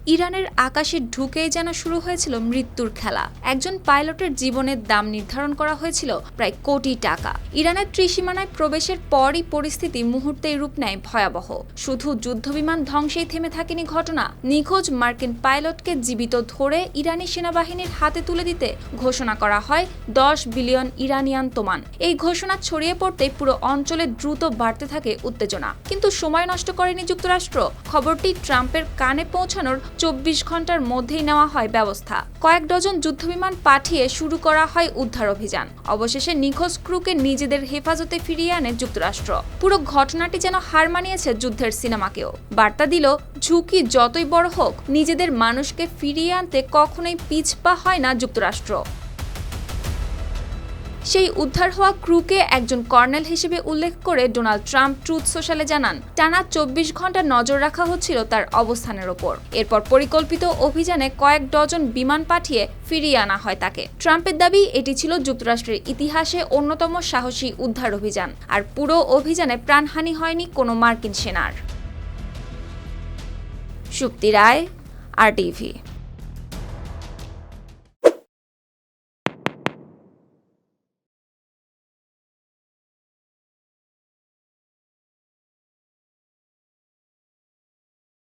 ইরানের আকাশে ঢুকেই যেন শুরু হয়েছিল মৃত্যুর খেলা। একজন পাইলটের জীবনের দাম নির্ধারণ করা হয়েছিল প্রায় কোটি টাকা। ইরানের ত্রিসীমানায় প্রবেশের পরই পরিস্থিতি মুহূর্তেই রূপ নেয় ভয়াবহ। শুধু যুদ্ধবিমান ধ্বংসেই থেমে থাকেনি ঘটনা, নিখোঁজ মার্কিন পাইলটকে জীবিত ধরে ইরানি সেনাবাহিনীর হাতে তুলে দিতে ঘোষণা করা হয় 10 বিলিয়ন ইরানিয়ান তোমান। এই ঘোষণা ছড়িয়ে পড়তেই পুরো অঞ্চলে দ্রুত বাড়তে থাকে উত্তেজনা। কিন্তু সময় নষ্ট করেনি যুক্তরাষ্ট্র। খবরটি ট্রাম্পের কানে পৌঁছানোর 24 ঘন্টার মধ্যেই নেওয়া হয় ব্যবস্থা। কয়েক ডজন যুদ্ধবিমান পাঠিয়ে শুরু করা হয় উদ্ধার অভিযান। অবশেষে নিখোঁজ ক্রুকে নিজেদের হেফাজতে ফিরিয়ে আনে যুক্তরাষ্ট্র। পুরো ঘটনাটি যেন হার মানিয়েছে যুদ্ধের সিনেমাকেও। বার্তা দিল, ঝুঁকি যতই বড় হোক, নিজেদের মানুষকে ফিরিয়ে আনতে কখনোই পিছপা হয় না যুক্তরাষ্ট্র। সেই উদ্ধার হওয়া ক্রুকে একজন কর্নেল হিসেবে উল্লেখ করে ডোনাল্ড ট্রাম্প ট্রুথ সোশ্যালে জানান, টানা 24 ঘন্টা নজর রাখা হচ্ছিল তার অবস্থানের ওপর। এরপর পরিকল্পিত অভিযানে কয়েক ডজন বিমান পাঠিয়ে ফিরিয়ে আনা হয় তাকে। ট্রাম্পের দাবি, এটি ছিল যুক্তরাষ্ট্রের ইতিহাসে অন্যতম সাহসী উদ্ধার অভিযান। আর পুরো অভিযানে প্রাণহানি হয়নি কোনো মার্কিন সেনার। শুক্তি রায়, RTV।